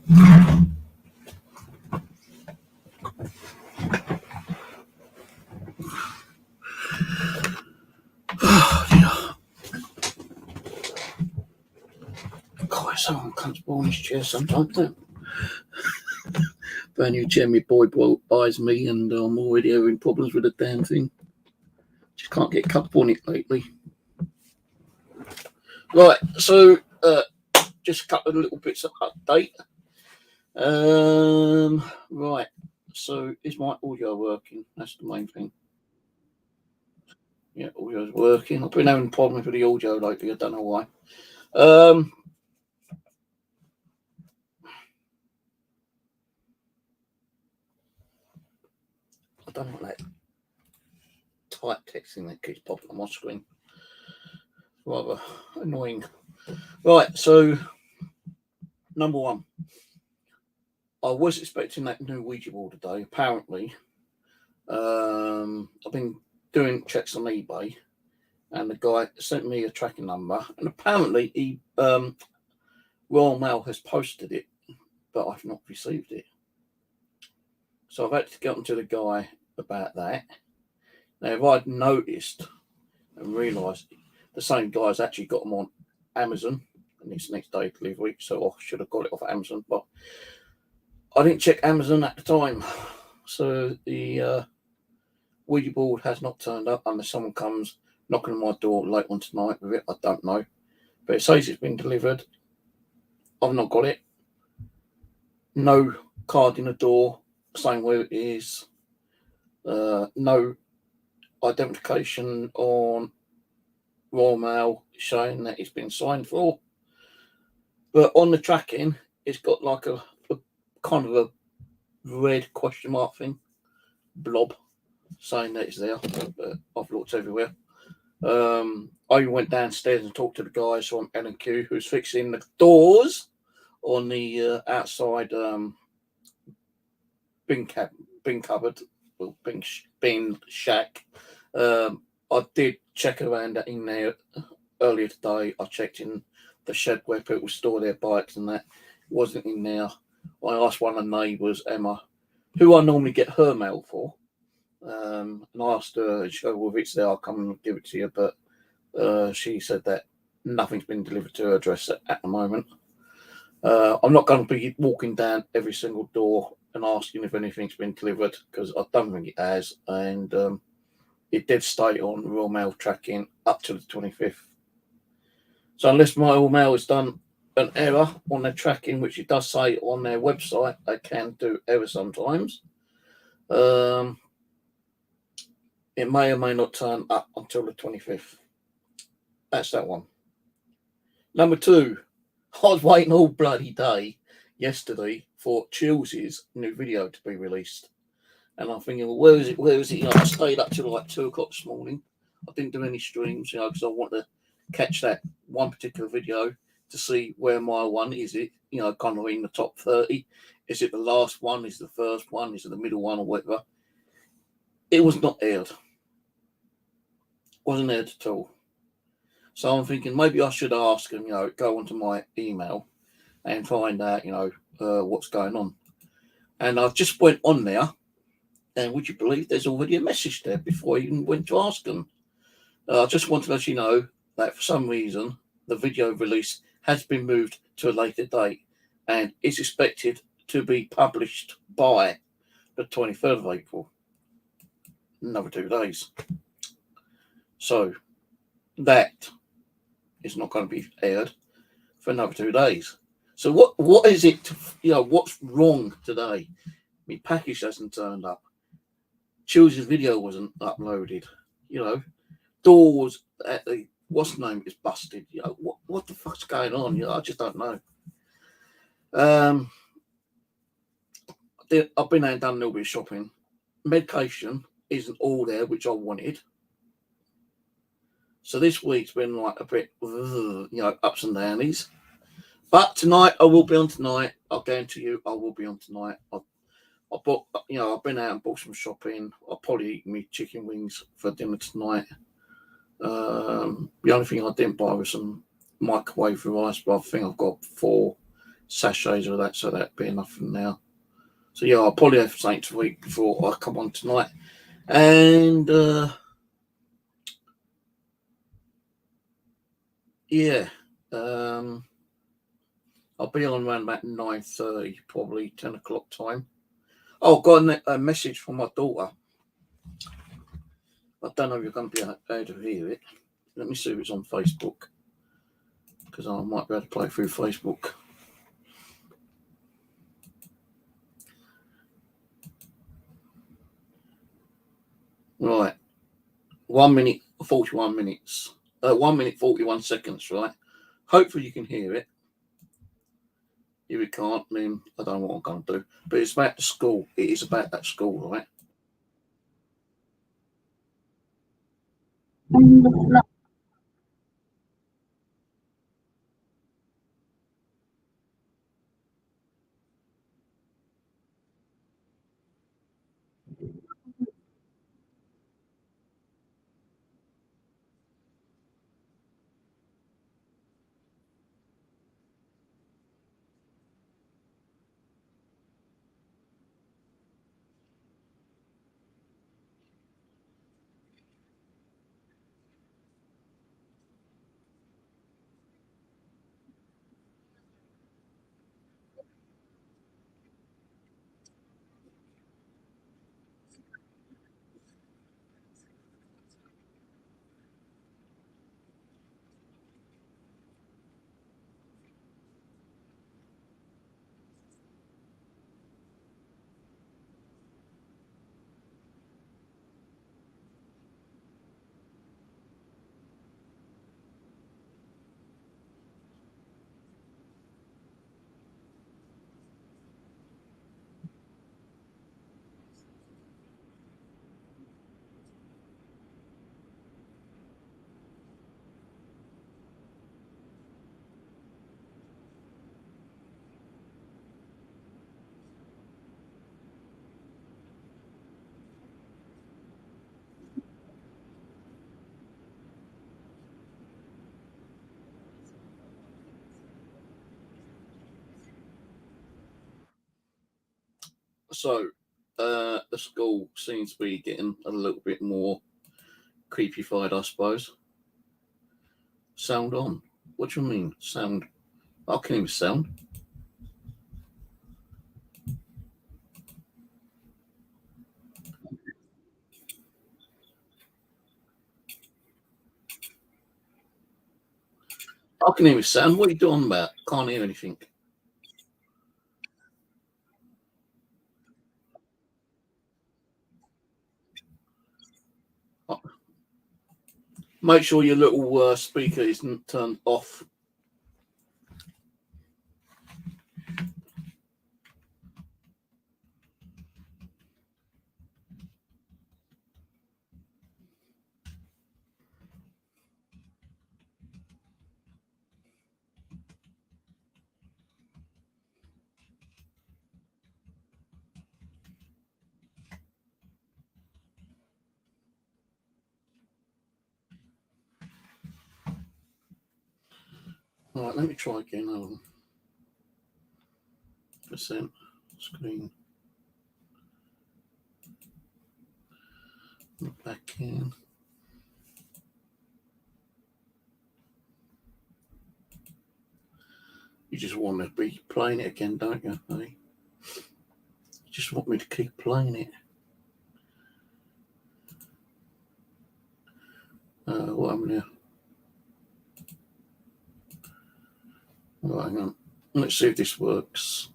God, it's so uncomfortable in this chair sometimes, don't it? Brand new chair, my boy buys me, and I'm already having problems with the damn thing. Just can't get comfortable in it lately. Right, so just a couple of little bits of update. Right, so is my audio working? That's the main thing. Yeah, audio's working. I've been having problems with the audio lately. I don't know why. I don't know what that type texting that keeps popping on my screen. Rather annoying. Right, so number one, I was expecting that new Ouija board today. Apparently, I've been doing checks on eBay, and the guy sent me a tracking number, and apparently he Royal Mail has posted it, but I've not received it. So I've had to get onto the guy about that. Now, if I'd noticed and realised the same guy's actually got them on Amazon, and it's next day delivery, so I should have got it off Amazon, but I didn't check Amazon at the time. So the Ouija board has not turned up unless someone comes knocking on my door late on tonight with it. I don't know. But it says it's been delivered. I've not got it. No card in the door saying where it is. No identification on Royal Mail showing that it's been signed for. But on the tracking, it's got like a kind of a red question mark thing, blob, saying that it's there. But I've looked everywhere. I went downstairs and talked to the guys from L&Q who's fixing the doors on the outside bin cupboard, well, bin shack. I did check around in there earlier today. I checked in the shed where people store their bikes and that. It wasn't in there. I asked one of the neighbours, Emma, who I normally get her mail for, and I asked her, she goes, well, if it's there, I'll come and give it to you. But she said that nothing's been delivered to her address at the moment. I'm not going to be walking down every single door and asking if anything's been delivered, because I don't think it has. And it did stay on Royal Mail tracking up to the 25th. So unless my Royal Mail has done an error on their tracking, which it does say on their website, they can do errors sometimes. It may or may not turn up until the 25th. That's that one. Number two, I was waiting all bloody day yesterday for Chills's new video to be released. And I'm thinking, well, where is it? Where is it? You know, I stayed up till like 2 o'clock this morning. I didn't do any streams, you know, because I want to catch that one particular video to see where my one is. It, you know, kind of in the top 30. Is it the last one? Is it the first one? Is it the middle one or whatever? It was not aired. Wasn't aired at all. So I'm thinking maybe I should ask and, you know, go onto my email and find out, you know, what's going on. And I just went on there, and would you believe there's already a message there before I even went to ask them. I just want to let you know that for some reason the video release has been moved to a later date and is expected to be published by the 23rd of April. Another 2 days. So that is not going to be aired for another 2 days. So what is it, you know, what's wrong today? My package hasn't turned up. Chills's video wasn't uploaded. You know, doors at the what's the name is busted. You know, what the fuck's going on? You know, I just don't know. I've been out and done a little bit of shopping. Medication isn't all there, which I wanted. So this week's been like a bit, you know, ups and downies. But tonight I will be on tonight. I'll guarantee you I will be on tonight. I bought, you know, I've been out and bought some shopping. I'll probably eat me chicken wings for dinner tonight. The only thing I didn't buy was some microwave rice, but I think I've got 4 sachets of that, so that'd be enough for now. So yeah, I'll probably have something to eat before I come on tonight. And yeah, I'll be on around about 9:30, probably 10 o'clock time. Oh, got a message from my daughter. I don't know if you're going to be able to hear it. Let me see if it's on Facebook, because I might be able to play through Facebook. Right, 1 minute 41 minutes. 1 minute 41 seconds. Right. Hopefully you can hear it. If you can't, then I don't know what I'm going to do. But it's about the school. It is about that school, right? So the school seems to be getting a little bit more creepyfied, I suppose. Sound on? What do you mean? Sound? I can hear sound. I can hear sound. What are you doing about? Can't hear anything. Make sure your little speaker isn't turned off. All right, let me try again. Hold on. Percent screen. Back in. You just want to be playing it again, don't you? Hey? You just want me to keep playing it. What happened here? Right, hang on. Let's see if this works.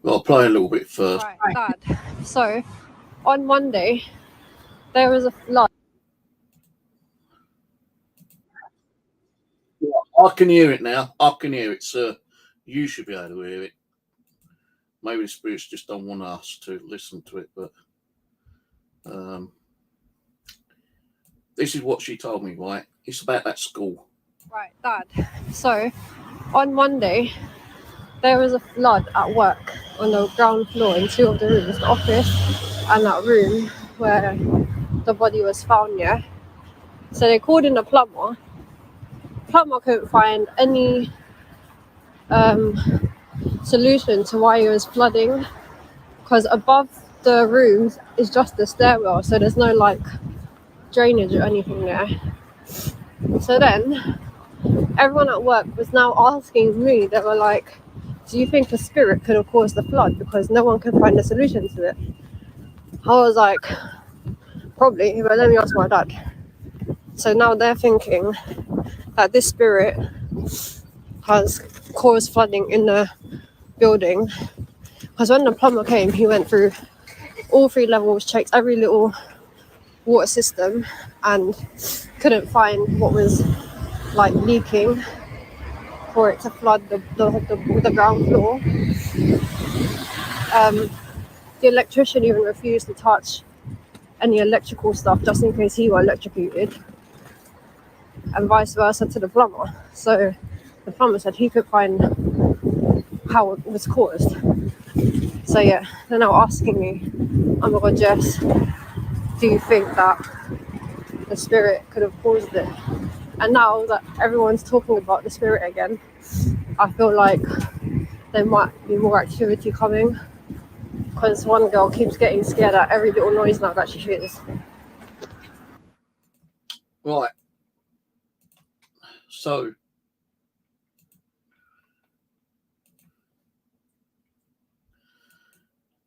Well, I'll play a little bit first. Right, Dad. So, on Monday, there was a flood. I can hear it now. I can hear it, sir. You should be able to hear it. Maybe the spirits just don't want us to listen to it, but this is what she told me, right? It's about that school. Right, Dad. So, on Monday, there was a flood at work on the ground floor in 2 of the rooms, the office and that room where the body was found, yeah. So they called in a plumber. Plumber couldn't find any solution to why it was flooding, because above the rooms is just the stairwell, so there's no like drainage or anything there. So then everyone at work was now asking me, they were like, do you think a spirit could have caused the flood, because no one could find a solution to it? I was like, probably, but let me ask my dad. So now they're thinking that this spirit has caused flooding in the building, because when the plumber came, he went through all 3 levels, checked every little water system, and couldn't find what was like leaking for it to flood the ground floor. The electrician even refused to touch any electrical stuff just in case he were electrocuted, and vice versa to the plumber. So the plumber said he could find how it was caused. So yeah, they're now asking me, oh my god, Jess, do you think that the spirit could have caused it? And now that everyone's talking about the spirit again, I feel like there might be more activity coming, because one girl keeps getting scared at every little noise now that she hears. Right. So,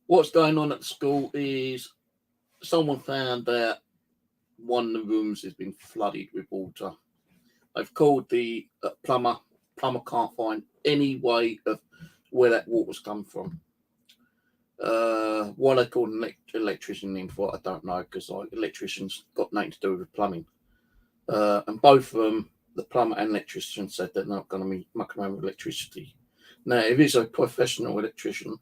what's going on at the school is someone found that one of the rooms has been flooded with water. They've called the plumber. Plumber can't find any way of where that water's come from. Why they called an electrician in for it, I don't know, because electricians got nothing to do with plumbing. And both of them, the plumber and electrician, said they're not going to be mucking around with electricity. Now, if he's a professional electrician,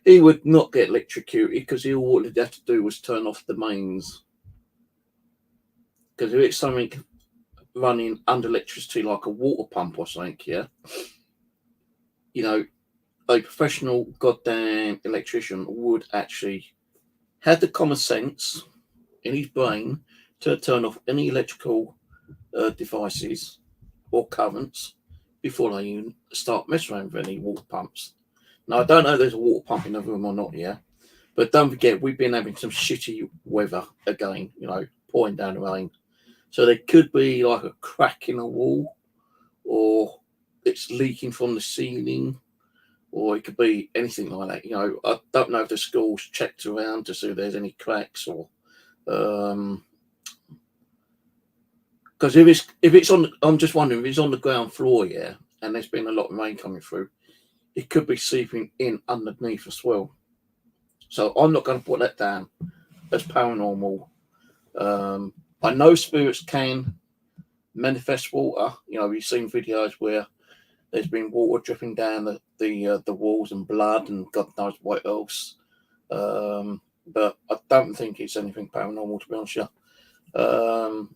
he would not get electrocuted, because all he'd have to do was turn off the mains. Because if it's something running under electricity, like a water pump or something, yeah, you know, a professional goddamn electrician would actually have the common sense in his brain to turn off any electrical devices or currents before they even start messing around with any water pumps. Now, I don't know if there's a water pump in the room or not, yeah, but don't forget, we've been having some shitty weather again, you know, pouring down the rain. So there could be like a crack in a wall, or it's leaking from the ceiling, or it could be anything like that. You know, I don't know if the school's checked around to see if there's any cracks, or because if it's on, I'm just wondering if it's on the ground floor, yeah, and there's been a lot of rain coming through, it could be seeping in underneath as well. So I'm not going to put that down as paranormal. I know spirits can manifest water. You know, we've seen videos where there's been water dripping down the walls and blood and God knows what else. But I don't think it's anything paranormal, to be honest with you.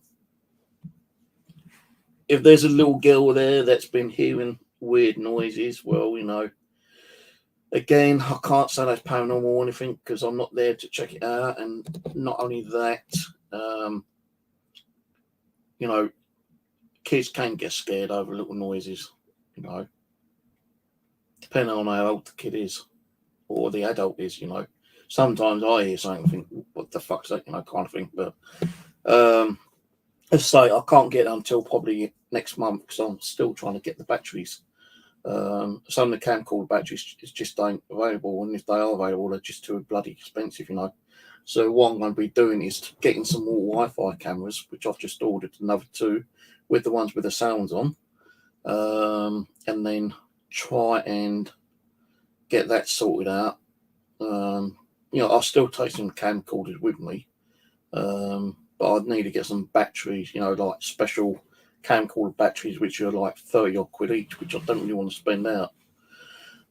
If there's a little girl there that's been hearing weird noises, well, you know, again, I can't say that's paranormal or anything, because I'm not there to check it out. And not only that, you know, kids can get scared over little noises, you know, depending on how old the kid is or the adult is, you know. Sometimes I hear something and think, what the fuck's that, you know, kind of thing. But as I say, I can't get it until probably next month, because I'm still trying to get the batteries. Some of the camcorder batteries just ain't available, and if they are available, they're just too bloody expensive, you know. So what I'm going to be doing is getting some more Wi-Fi cameras, which I've just ordered another 2 with the ones with the sounds on, and then try and get that sorted out. You know, I'll still take some camcorders with me, but I'd need to get some batteries, you know, like special camcorder batteries, which are like 30 odd quid each, which I don't really want to spend out.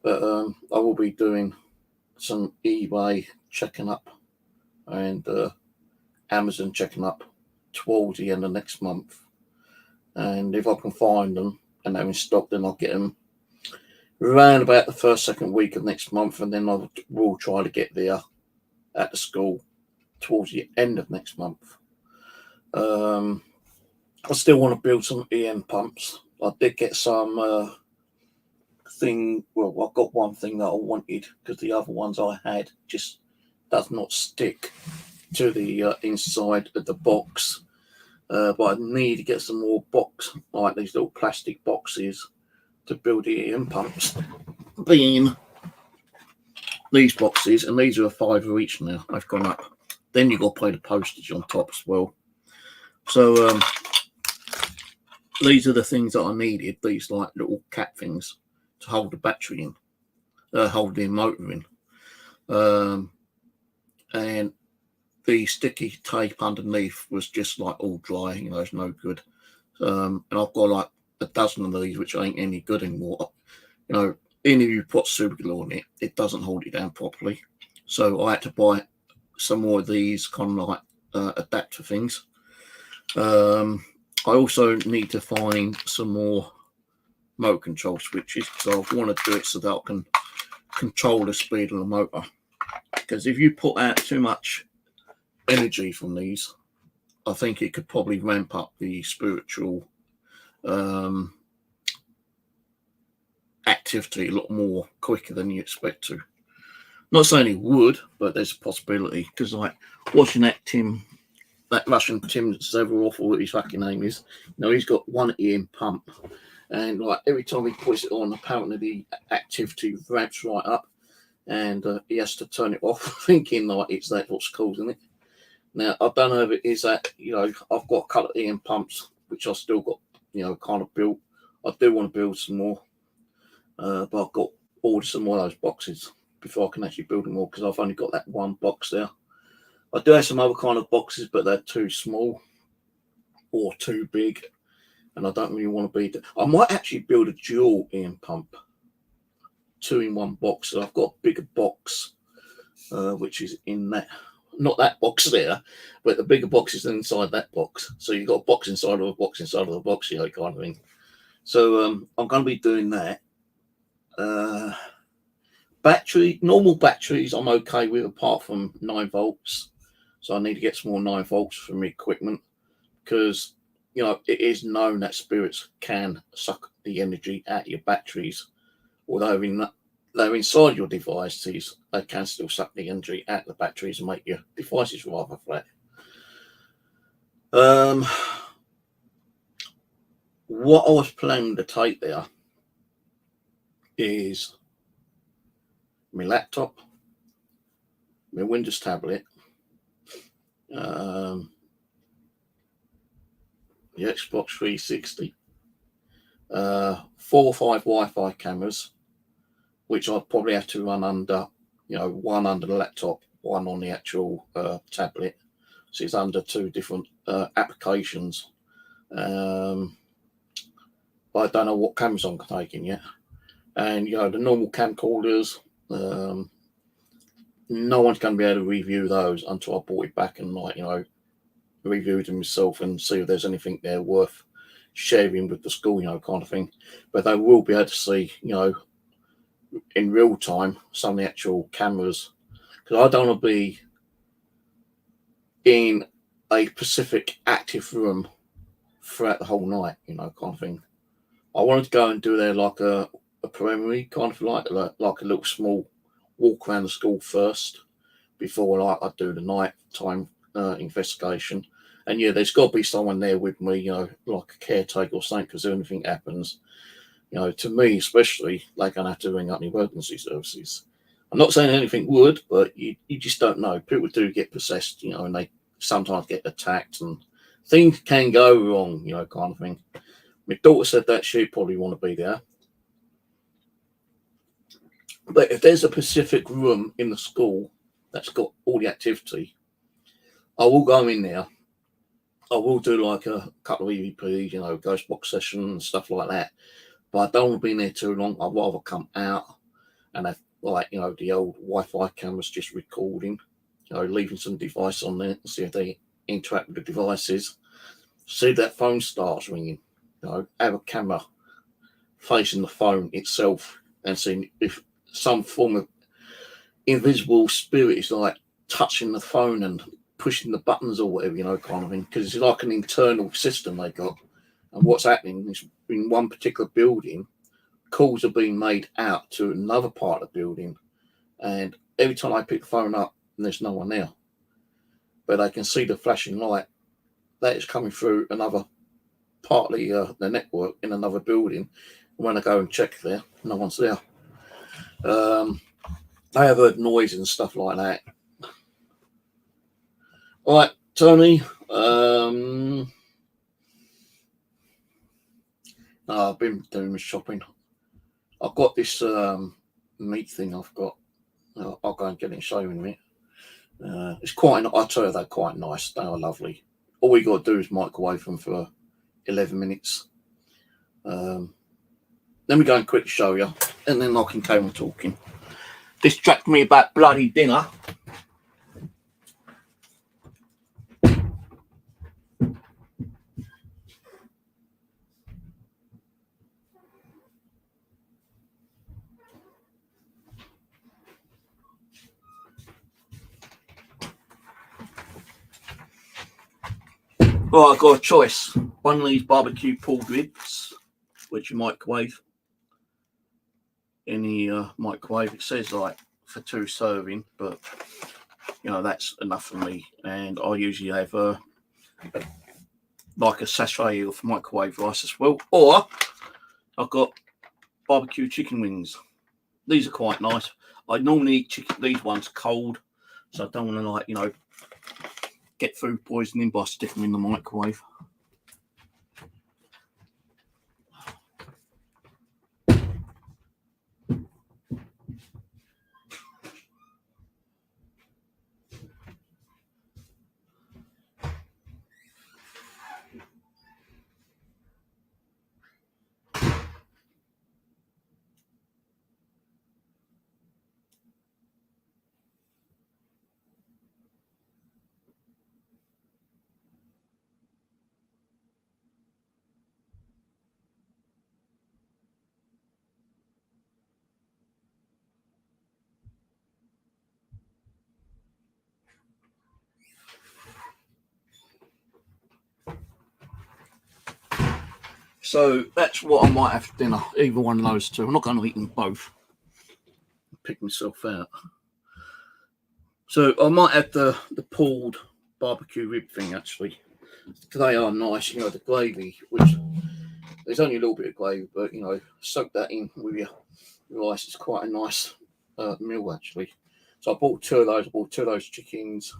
But I will be doing some eBay checking up and Amazon checking up towards the end of next month. And if I can find them and they're in stock, then I'll get them around about the first, second week of next month, and then I will try to get there at the school towards the end of next month. I still want to build some EM pumps. I did get some well, I've got one thing that I wanted because the other ones I had just does not stick to the inside of the box. But I need to get some more like these little plastic boxes to build the EM pumps. Being these boxes, and these are £5 each now. They've gone up. Then you've got to pay the postage on top as well. So these are the things that I needed. These like little cap things to hold the battery in, hold the motor in, and the sticky tape underneath was just like all dry. You know, it's no good. And I've got like a dozen of these, which ain't any good anymore. You know, even if you put super glue on it, it doesn't hold it down properly. So I had to buy some more of these kind of like adapter things. I also need to find some more motor control switches because I want to do it so that I can control the speed of the motor. Because if you put out too much energy from these, I think it could probably ramp up the spiritual activity a lot more quicker than you expect to. Not saying it would, but there's a possibility. Because like watching that Russian Tim Severov, or what his fucking name is, you know, he's got one EM pump, and like every time he puts it on, apparently the activity ramps right up, and he has to turn it off, thinking like it's that what's causing it. Now I don't know if it is that, you know, I've got a couple of EM pumps which I've still got, you know, kind of built. I do want to build some more, but I've got to order some more of those boxes before I can actually build them all, because I've only got that one box there. I do have some other kind of boxes, but they're too small or too big, and I don't really want to be. I might actually build a dual EM pump, 2-in-1 box. So I've got a bigger box, which is in that, not that box there, but the bigger box is inside that box. So you've got a box inside of a box inside of a box, you know, kind of thing. So I'm going to be doing that. Normal batteries, I'm okay with, apart from 9 volts. So I need to get some more 9 volts from my equipment, because, you know, it is known that spirits can suck the energy out of your batteries. Although they're inside your devices, they can still suck the energy out of the batteries and make your devices rather flat. What I was planning to take there is my laptop, my Windows tablet, the Xbox 360, 4 or 5 Wi-Fi cameras, which I'd probably have to run under, you know, one under the laptop, one on the actual tablet. So it's under 2 different applications. But I don't know what cameras I'm taking yet. And, you know, the normal camcorders, no one's going to be able to review those until I bought it back and, like, you know, reviewed them myself and see if there's anything there worth sharing with the school, you know, kind of thing. But they will be able to see, you know, in real time some of the actual cameras, because I don't want to be in a specific active room throughout the whole night, you know, kind of thing. I wanted to go and do there like a preliminary kind of like a little small walk around the school first before like I do the night time investigation. And yeah, there's got to be someone there with me, you know, like a caretaker or something, because if anything happens, you know, to me especially, they're going to have to ring up the emergency services. I'm not saying anything would, but you just don't know. People do get possessed, you know, and they sometimes get attacked and things can go wrong, you know, kind of thing. My daughter said that she'd probably want to be there. But if there's a specific room in the school that's got all the activity, I will go in there. I will do like a couple of EVPs, you know, ghost box sessions and stuff like that. But I don't want to be in there too long. I'd rather come out and have, like, you know, the old Wi-Fi cameras just recording, you know, leaving some device on there and see if they interact with the devices. See if that phone starts ringing, you know, have a camera facing the phone itself and seeing if some form of invisible spirit is like touching the phone and pushing the buttons or whatever, you know, kind of thing. Because it's like an internal system they got. And what's happening is in one particular building, calls are being made out to another part of the building. And every time I pick the phone up, there's no one there. But I can see the flashing light that is coming through another partly the network in another building. When I go and check there, no one's there. I have heard noise and stuff like that. All right, Tony. I've been doing my shopping. I've got this meat thing I've got. I'll go and get it and show you in a minute. It's quite, I'll tell you, they're quite nice. They are lovely. All we got to do is microwave them for 11 minutes. Let me go and quickly show you, and then I can carry on talking. Distract me about bloody dinner. Right, I've got a choice. One of these barbecue pulled ribs, which you microwave in the microwave. It says like for 2 serving, but you know, that's enough for me. And I usually have like a sachet of microwave rice as well. Or I've got barbecue chicken wings. These are quite nice. I normally eat these ones cold, so I don't want to, like, you know, get food poisoning by sticking them in the microwave. So that's what I might have for dinner, either one of those two. I'm not going to eat them both. Pick myself out. So I might have the pulled barbecue rib thing, actually. They are nice, you know, the gravy, which there's only a little bit of gravy, but, you know, soak that in with your rice. It's quite a nice meal, actually. So I bought 2 of those. I bought 2 of those chickens.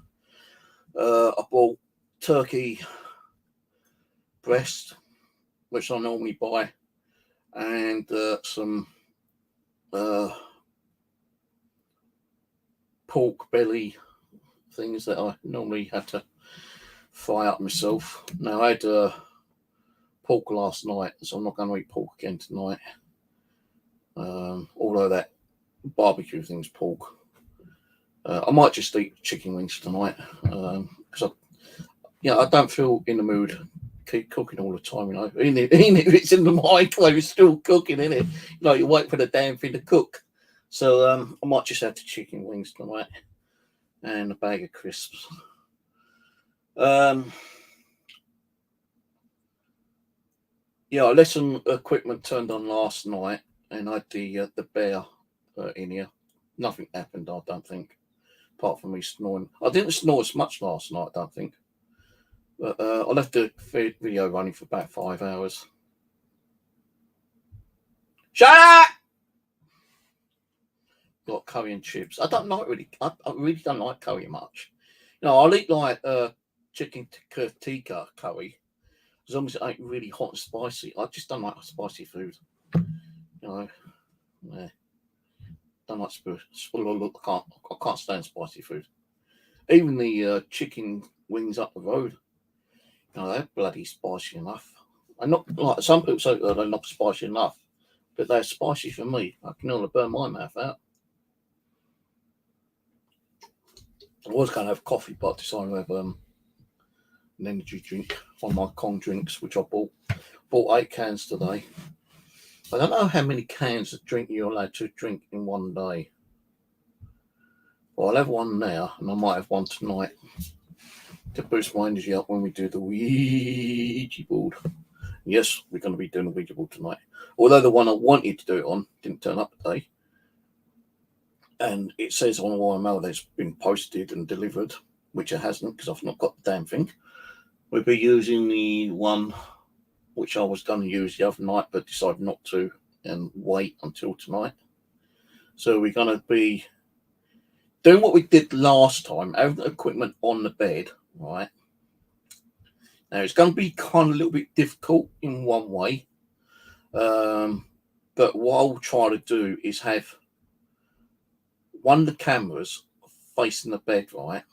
I bought turkey breast, which I normally buy, and some pork belly things that I normally have to fry up myself. Now, I had pork last night, so I'm not going to eat pork again tonight. Although that barbecue thing's pork. I might just eat chicken wings tonight, because I don't feel in the mood keep cooking all the time, you know. Even if it's in the microwave, it's still cooking, isn't it? You know, you wait for the damn thing to cook. So I might just have the chicken wings tonight and a bag of crisps. I let some equipment turned on last night, and I had the bear in here. Nothing happened, I don't think, apart from me snoring. I didn't snore as much last night, I don't think. But I left the video running for about 5 hours. Shut up! Got curry and chips. I don't like really. I really don't like curry much. You know, I'll eat like chicken tikka curry as long as it ain't really hot and spicy. I just don't like spicy food. You know, yeah. Don't like I can't stand spicy food. Even the chicken wings up the road. You know, they're bloody spicy enough. I'm not like some people say they're not spicy enough, but they're spicy for me. I can nearly burn my mouth out. I was going to have coffee, but I decided to have an energy drink, one of my Kong drinks, which I bought 8 cans today. I don't know how many cans of drink you're allowed to drink in one day. Well, I'll have one now, and I might have one tonight to boost my energy up when we do the Ouija board. Yes, we're going to be doing a Ouija board tonight. Although the one I wanted to do it on didn't turn up today. And it says on YML that it's been posted and delivered, which it hasn't because I've not got the damn thing. We'll be using the one which I was going to use the other night but decided not to and wait until tonight. So we're going to be doing what we did last time, having the equipment on the bed, right? Now, it's going to be kind of a little bit difficult in one way. But what I'll try to do is have one of the cameras facing the bed, right?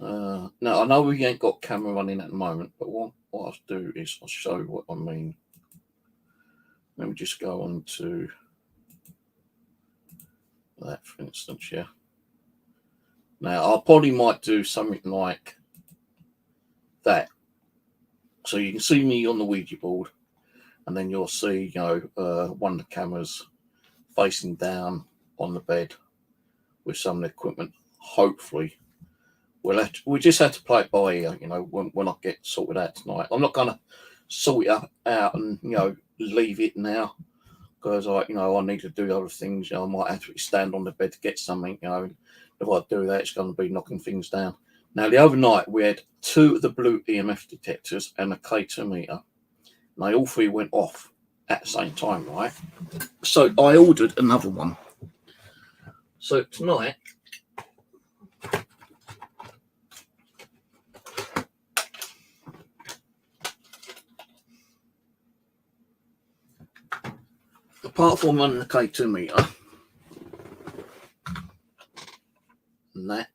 Now, I know we ain't got camera running at the moment, but what I'll do is I'll show you what I mean. Let me just go on to that, for instance, yeah. Now, I probably might do something like that. So you can see me on the Ouija board, and then you'll see, one of the cameras facing down on the bed with some of the equipment. Hopefully, we just have to play it by ear, when I get sorted out tonight. I'm not going to sort it out and, leave it now because, I need to do other things. I might have to stand on the bed to get something, If I do that, it's going to be knocking things down. Now, the other night, we had 2 of the blue EMF detectors and a K2 meter. And they all 3 went off at the same time, right? So I ordered another one. So tonight, apart from running the K2 meter, and that,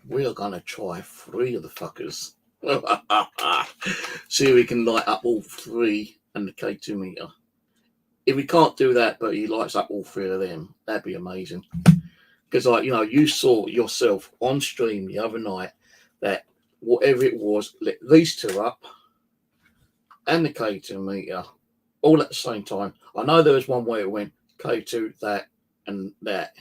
we are going to try 3 of the fuckers. See if we can light up all 3 and the K2 meter. If we can't do that, but he lights up all 3 of them, that'd be amazing. Because, you saw yourself on stream the other night that whatever it was, lit these 2 up and the K2 meter all at the same time. I know there was one where it went K2, that, and that.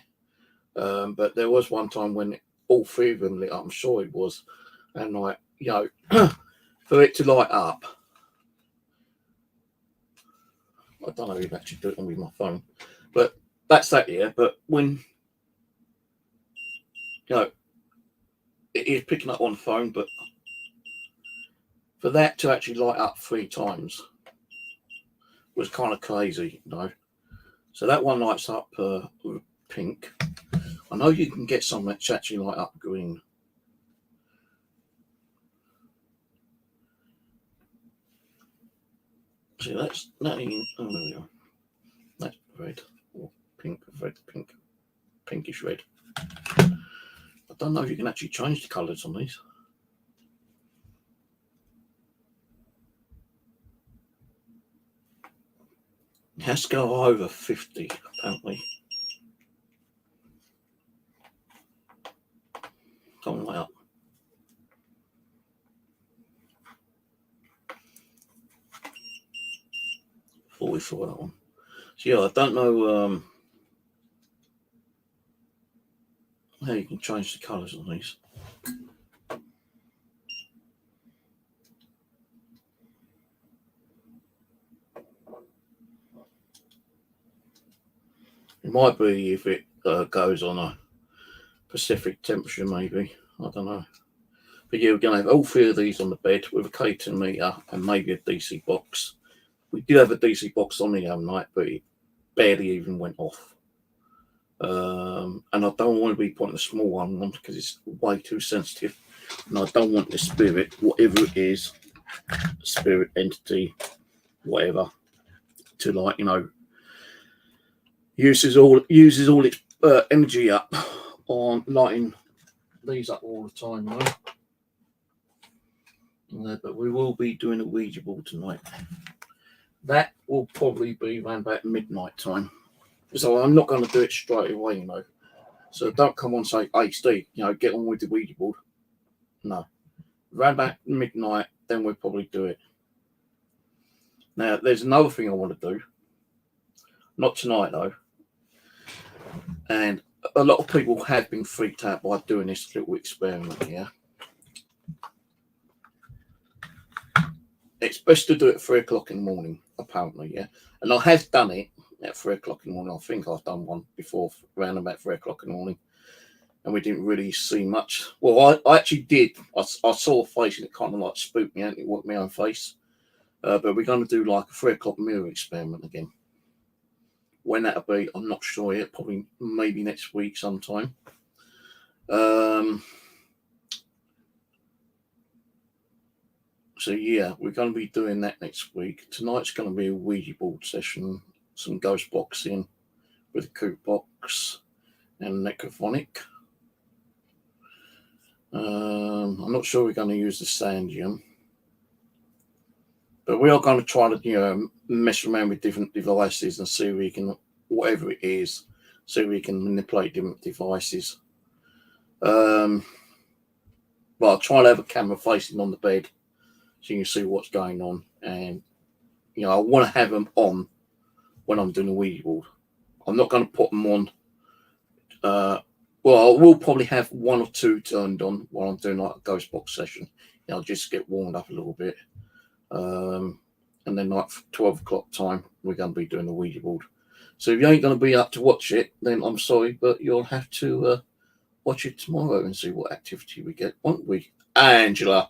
But there was one time when all 3 of them lit up, I'm sure it was. And for it to light up, I don't know if I actually do it on with my phone, but that's that, yeah. But when, it is picking up on the phone, but for that to actually light up 3 times was kind of crazy, So that one lights up pink. I know you can get some that actually light up green. See, that's not even, oh, there we go. That's red or pink, red, pink, pinkish red. I don't know if you can actually change the colours on these. It has to go over 50, apparently. Come way up. We saw that one. So yeah, I don't know how you can change the colours on these. It might be if it goes on a Pacific temperature, maybe. I don't know. But yeah, we're going to have all 3 of these on the bed with a K2 meter and maybe a DC box. We did have a DC box on the other night, but it barely even went off. And I don't want to be putting a small one on because it's way too sensitive. And I don't want the spirit, whatever it is, spirit, entity, whatever, to uses all its energy up on lighting these up all the time, but we will be doing a Ouija board tonight. That will probably be around about midnight time. So I'm not going to do it straight away, So don't come on and say, hey, Steve, get on with the Ouija board. No. Around about midnight, then we'll probably do it. Now, there's another thing I want to do. Not tonight, though. And a lot of people have been freaked out by doing this little experiment here. It's best to do it at 3 o'clock in the morning, apparently, yeah. And I have done it at 3 o'clock in the morning. I think I've done one before, around about 3 o'clock in the morning. And we didn't really see much. Well, I actually did. I saw a face and it kind of like spooked me out. It worked my own face. But we're going to do like a 3 o'clock mirror experiment again. When that'll be, I'm not sure yet. Probably maybe next week sometime. So yeah, we're going to be doing that next week. Tonight's going to be a Ouija board session, some ghost boxing with a coot box and necrophonic. I'm not sure we're going to use the sandium, but we are going to try to, mess around with different devices and see if we can, whatever it is, see if we can manipulate different devices. But I'll try to have a camera facing on the bed so you can see what's going on. And, I want to have them on when I'm doing a Ouija board. I'm not going to put them on. Well, I will probably have one or two turned on while I'm doing like a ghost box session. I'll just get warmed up a little bit. And then like 12 o'clock time, we're going to be doing the Ouija board. So if you ain't going to be up to watch it, then I'm sorry, but you'll have to watch it tomorrow and see what activity we get, won't we, Angela?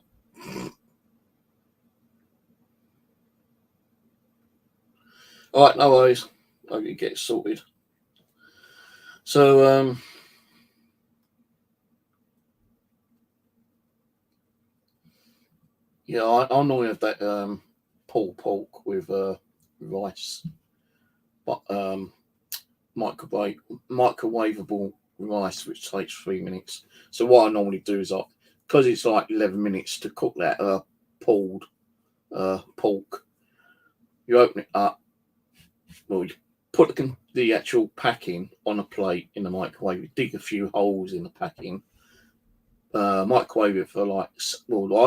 All right, no worries. I'll get it sorted. So, yeah, I normally have that pulled pork with rice, but microwavable rice, which takes 3 minutes. So what I normally do is, because it's like 11 minutes to cook that pulled pork, you open it up. Well, you put the actual packing on a plate in the microwave. You dig a few holes in the packing. Microwave it for I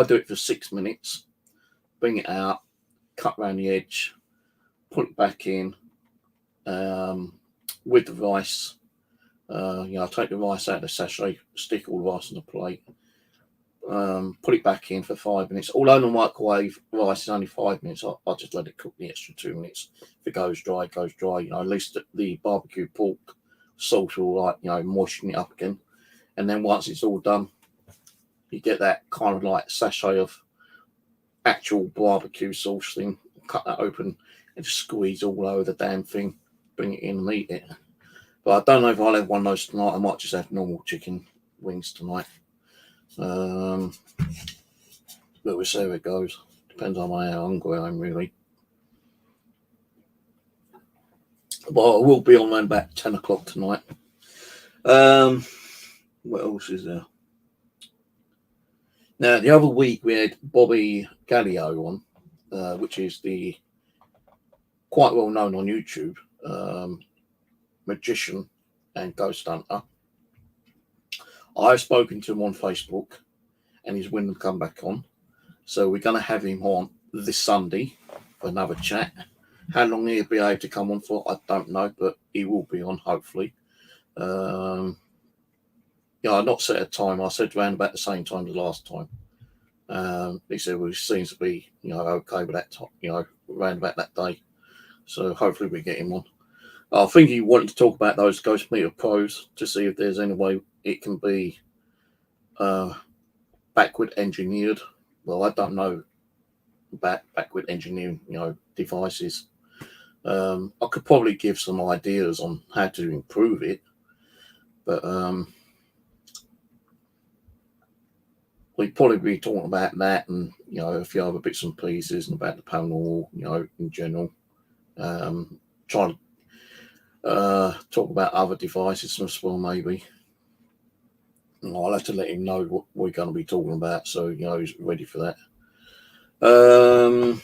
do it for 6 minutes. Bring it out, cut around the edge, put it back in with the rice. I take the rice out of the sachet, stick all the rice on the plate, put it back in for 5 minutes. Although the microwave rice is only 5 minutes, I just let it cook the extra 2 minutes. If it goes dry, it goes dry. At least the barbecue pork salt will moisten it up again. And then once it's all done, you get that kind of like sachet of actual barbecue sauce thing. Cut that open and just squeeze all over the damn thing. Bring it in and eat it. But I don't know if I'll have one of those tonight. I might just have normal chicken wings tonight. But we'll see how it goes. Depends on how hungry I am, really. But I will be on around about 10 o'clock tonight. What else is there? Now, the other week we had Bobby Gallio on, which is the quite well known on YouTube magician and ghost hunter. I've spoken to him on Facebook and he's willing to come back on. So we're going to have him on this Sunday for another chat. How long he'll be able to come on for, I don't know, but he will be on, hopefully. I've not set a time. I said around about the same time as last time. He said, well, it seems to be, okay with that time, around about that day. So hopefully we get him on. I think he wanted to talk about those Ghost Meter Pros to see if there's any way it can be backward engineered. Well, I don't know about backward engineering, devices. I could probably give some ideas on how to improve it, but we'd probably be talking about that and, a few other bits and pieces and about the paranormal, in general. Trying to talk about other devices as well, maybe. I'll have to let him know what we're going to be talking about, so he's ready for that. But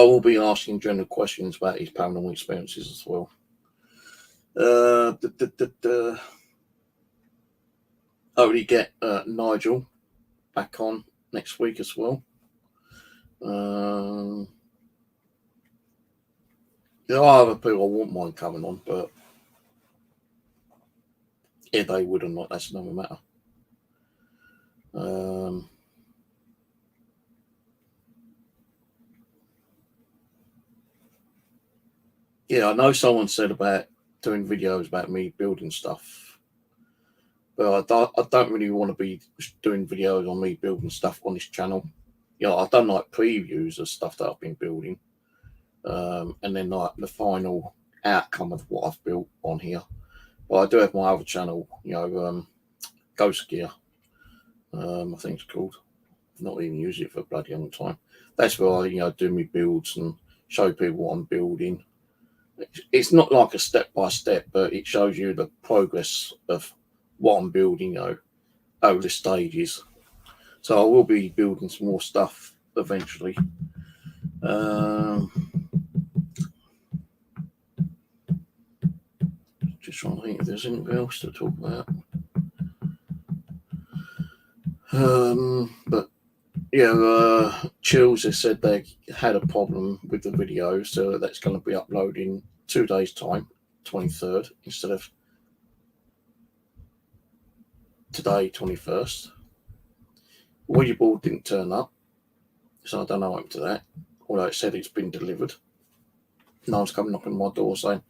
I will be asking general questions about his paranormal experiences as well. Hopefully get Nigel back on next week as well. There are other people I wouldn't mind coming on, but if they would or not, that's another matter. Yeah, I know someone said about doing videos about me building stuff, but I don't really want to be doing videos on me building stuff on this channel. I've done like previews of stuff that I've been building, and then like the final outcome of what I've built on here. But I do have my other channel, Ghost Gear, I think it's called. I've not even used it for a bloody long time. That's where I, do my builds and show people what I'm building. It's not like a step by step, but it shows you the progress of what I'm building, over the stages. So I will be building some more stuff eventually. Just trying to think if there's anything else to talk about. But yeah, Chills has said they had a problem with the video, so that's going to be uploading 2 days' time, 23rd, instead of today, 21st. Ouija board didn't turn up, so I don't know what happened to that. Although it said it's been delivered. No one's come knocking on my door saying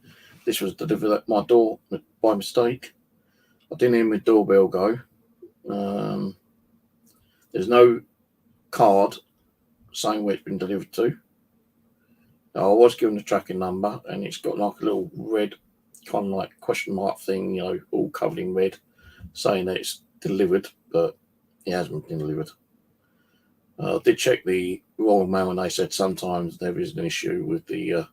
this was delivered at my door by mistake. I didn't hear my doorbell go. There's no card saying where it's been delivered to. I was given a tracking number, and it's got like a little red kind of like question mark thing, all covered in red, saying that it's delivered, but it hasn't been delivered. I did check the Royal Mail, and they said sometimes there is an issue with the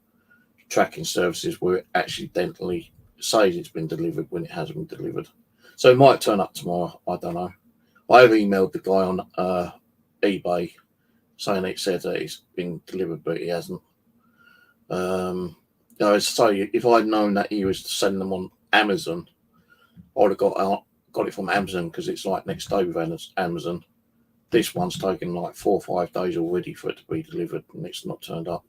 tracking services where it accidentally says it's been delivered when it hasn't been delivered. So it might turn up tomorrow. I don't know. I have emailed the guy on eBay saying it said that it's been delivered, but it hasn't. I say, if I'd known that he was to send them on Amazon, I'd have got it from Amazon, because it's like next day with Amazon. This one's taken like 4 or 5 days already for it to be delivered, and it's not turned up.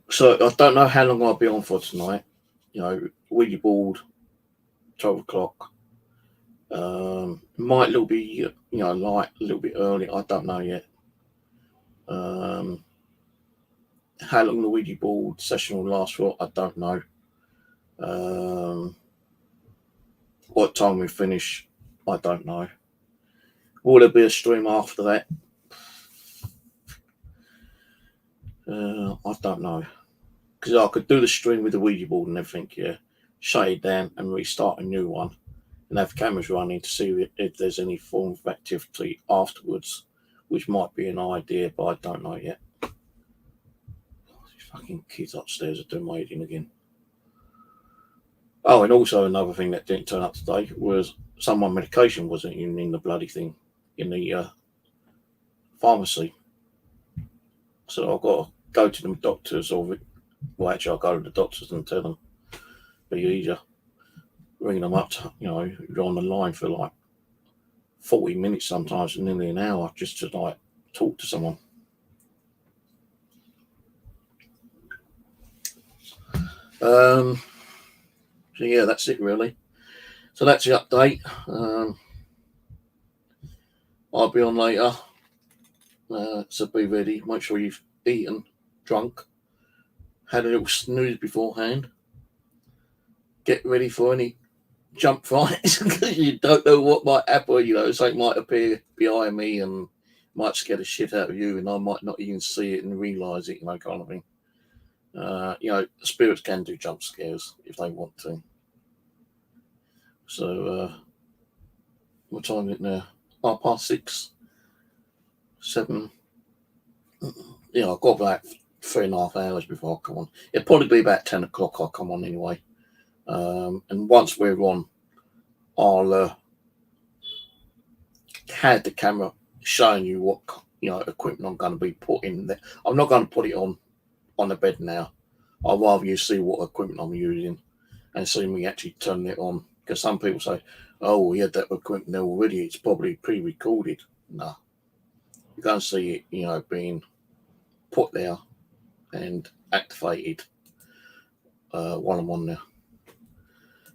So I don't know how long I'll be on for tonight. Ouija board, 12 o'clock. Might be, light, a little bit early. I don't know yet. How long the Ouija board session will last for, I don't know. What time we finish, I don't know. Will there be a stream after that? I don't know. Because I could do the stream with the Ouija board and everything, shut it down and restart a new one, and have cameras running to see if there's any form of activity afterwards, which might be an idea, but I don't know yet. These fucking kids upstairs are doing my eating again. Oh, and also another thing that didn't turn up today was some of my medication wasn't even in the bloody thing in the pharmacy. So I've got to go to the doctors, I'll go to the doctors and tell them. Be easier. Ringing them up, you're on the line for like 40 minutes sometimes, and nearly an hour just to like talk to someone. So yeah, that's it really. So that's the update. I'll be on later. So be ready. Make sure you've eaten, drunk, had a little snooze beforehand. Get ready for any jump fights, because you don't know what might happen. Something might appear behind me and might scare the shit out of you, and I might not even see it and realise it, kind of thing. Spirits can do jump scares if they want to. So, what time is it now? 6:30, 7. I've got about 3.5 hours before I come on. It'll probably be about 10 o'clock I'll come on anyway. And once we're on, I'll have the camera showing you what equipment I'm going to be putting there. I'm not going to put it on the bed now. I'd rather you see what equipment I'm using and see me actually turning it on. Because some people say, oh, we had that equipment there already, it's probably pre-recorded. No. You can't see it, you know, being put there and activated while I'm on there.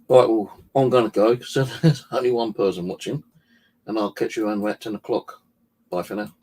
Right, well, I'm going to go, so there's only one person watching, and I'll catch you around about 10 o'clock. Bye for now.